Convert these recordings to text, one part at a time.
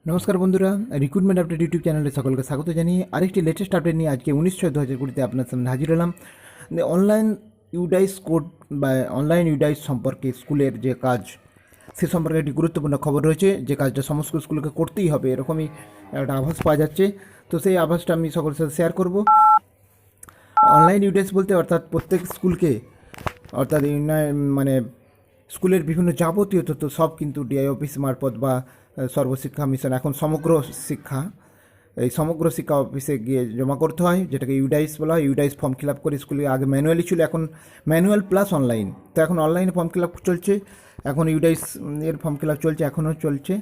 নমস্কার বন্ধুরা, recruitment update YouTube চ্যানেলে সকলকে স্বাগত জানিয়ে আরেকটি লেটেস্ট আপডেট নিয়ে আজকে 19/6/2020 আপনার সামনে হাজির হলাম। অনলাইন ইউডাইস কোড বা অনলাইন ইউডাইস সম্পর্কে স্কুলের যে কাজ সে সম্পর্কে একটি গুরুত্বপূর্ণ খবর রয়েছে, যে কাজটা সমস্ত স্কুলকে করতেই হবে এরকমই একটা আভাস পাওয়া যাচ্ছে। তো সেই আভাসটা আমি সকলের সাথে শেয়ার করব। অনলাইন ইউডাইস বলতে অর্থাৎ প্রত্যেক স্কুলকে অর্থাৎ মানে স্কুলের বিভিন্ন যাবতীয় তথ্য সব কিন্তু ডিআই অফিস মারফত বা সর্বশিক্ষা মিশন, এখন সমগ্র শিক্ষা, এই সমগ্র শিক্ষা অফিসে গিয়ে জমা করতে হয়, যেটাকে ইউডাইস বলা হয়। ইউডাইস ফর্ম ফিল আপ করে স্কুলে আগে ম্যানুয়ালি ছিল, এখন ম্যানুয়াল প্লাস অনলাইন। তো এখন অনলাইনে ফর্ম ফিল আপ চলছে, এখন ইউডাইস এর ফর্ম ফিল আপ চলছে, এখনও চলছে।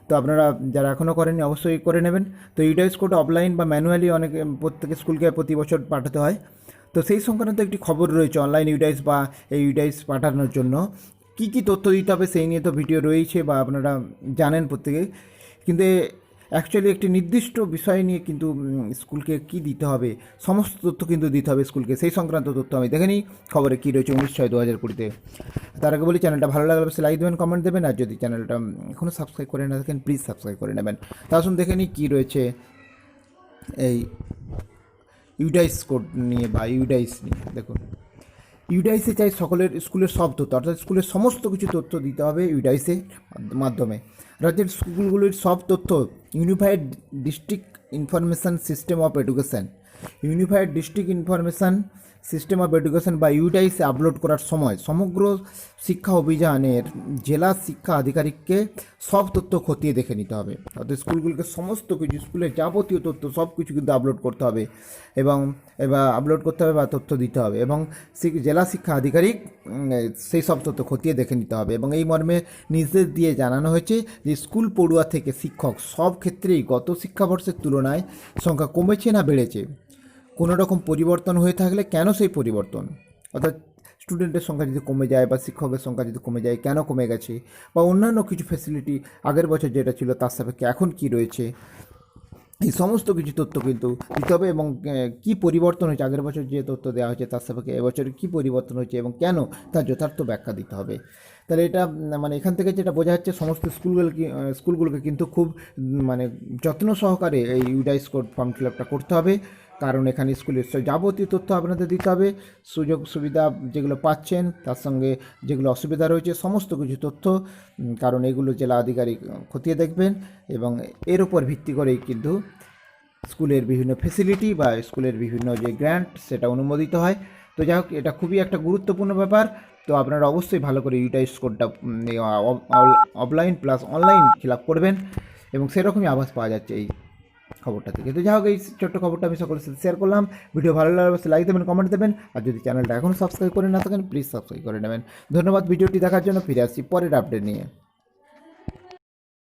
তো আপনারা যারা এখনও করেননি অবশ্যই করে নেবেন। তো ইউডাইস কোড অফলাইন বা ম্যানুয়ালি অনেক প্রত্যেক স্কুলকে প্রতি বছর পাঠাতে হয়। তো সেই সংক্রান্ত একটি খবর রয়েছে, অনলাইন ইউডাইস বা এই ইউডাইস পাঠানোর জন্য কী কী তথ্য দিতে হবে সেই নিয়ে তো ভিডিও রয়েছে বা আপনারা জানেন প্রত্যেকে, কিন্তু অ্যাকচুয়ালি একটি নির্দিষ্ট বিষয় নিয়ে কিন্তু স্কুলকে কী দিতে হবে, সমস্ত তথ্য কিন্তু দিতে হবে স্কুলকে। সেই সংক্রান্ত তথ্য আমি দেখে নিই খবরে কী রয়েছে 19/6/2020-তে। তার আগে বলি, চ্যানেলটা ভালো লাগলে অবশ্যই লাইক দেবেন, কমেন্ট দেবেন, আর যদি চ্যানেলটা এখনও সাবস্ক্রাইব করে না থাকেন প্লিজ সাবস্ক্রাইব করে নেবেন। তা আসুন দেখে নিই কী রয়েছে এই ইউডাইস কোড নিয়ে বা ইউডাইস নিয়ে। দেখুন, ইউডাইসে চাই সকলের স্কুলের সব তথ্য, অর্থাৎ স্কুলের সমস্ত কিছু তথ্য দিতে হবে ইউডাইসের মাধ্যমে। রাজ্যের স্কুলগুলির সব তথ্য unified district information system of education, unified district information system of education বা ইউডাইসে আপলোড করার সময় সমগ্র শিক্ষা অভিযানের জেলা শিক্ষা আধিকারিককে সব তথ্য খতিয়ে দেখে নিতে হবে। অর্থাৎ স্কুলগুলিকে সমস্ত কিছু, স্কুলের যাবতীয় তথ্য সব কিছু কিন্তু আপলোড করতে হবে এবং আপলোড করতে হবে বা তথ্য দিতে হবে, এবং জেলা শিক্ষা আধিকারিক সেই সব তথ্য খতিয়ে দেখে নিতে হবে। এবং এই মর্মে নির্দেশ দিয়ে জানানো হয়েছে যে স্কুল পড়ুয়া থেকে শিক্ষক সব ক্ষেত্রেই গত শিক্ষাবর্ষের তুলনায় সংখ্যা কমেছে না বেড়েছে, কোনো রকম পরিবর্তন হয়ে থাকলে কেন সেই পরিবর্তন, অর্থাৎ স্টুডেন্টের সংখ্যা যদি কমে যায় বা শিক্ষকের সংখ্যা যদি কমে যায় কেন কমে গেছে, বা অন্যান্য কিছু ফ্যাসিলিটি আগের বছর যেটা ছিল তার সাপেক্ষে এখন কি রয়েছে, এই সমস্ত কিছু তথ্য কিন্তু দিতে হবে। এবং কী পরিবর্তন হয়েছে, আগের বছর যে তথ্য দেওয়া হয়েছে তার সাপেক্ষে এবছরে কী পরিবর্তন হয়েছে এবং কেন, তার যথার্থ ব্যাখ্যা দিতে হবে। তাহলে এটা মানে এখান থেকে যেটা বোঝা যাচ্ছে, সমস্ত স্কুলগুলোকে কিন্তু খুব মানে যত্ন সহকারে এই ইউডাইস কোড ফর্ম ফিল আপটা করতে হবে, কারণ এখানে স্কুলের যাবতীয় তথ্য আপনাদের দিতে হবে, সুযোগ সুবিধা যেগুলো পাচ্ছেন তার সঙ্গে যেগুলো অসুবিধা রয়েছে সমস্ত কিছু তথ্য, কারণ এগুলো জেলা আধিকারিক খতিয়ে দেখবেন এবং এর উপর ভিত্তি করেই কিন্তু স্কুলের বিভিন্ন ফেসিলিটি বা স্কুলের বিভিন্ন যে গ্র্যান্ট সেটা অনুমোদিত হয়। তো যাই হোক, এটা খুবই একটা গুরুত্বপূর্ণ ব্যাপার। তো আপনারা অবশ্যই ভালো করে ইউডাইস কোডটা offline plus online fill up করবেন, এবং সেরকমই আভাস পাওয়া যাচ্ছে এই খবরটা থেকে। তো যাই হোক, এই ছোট্ট খবরটা আমি সকলের সাথে শেয়ার করলাম। ভিডিও ভালো লাগলে অবশ্যই লাইক দেবেন, কমেন্ট দেবেন, আর যদি চ্যানেলটা এখনও সাবস্ক্রাইব করে না থাকেন প্লিজ সাবস্ক্রাইব করে নেবেন। ধন্যবাদ ভিডিওটি দেখার জন্য। ফিরে আসছি পরের আপডেট নিয়ে।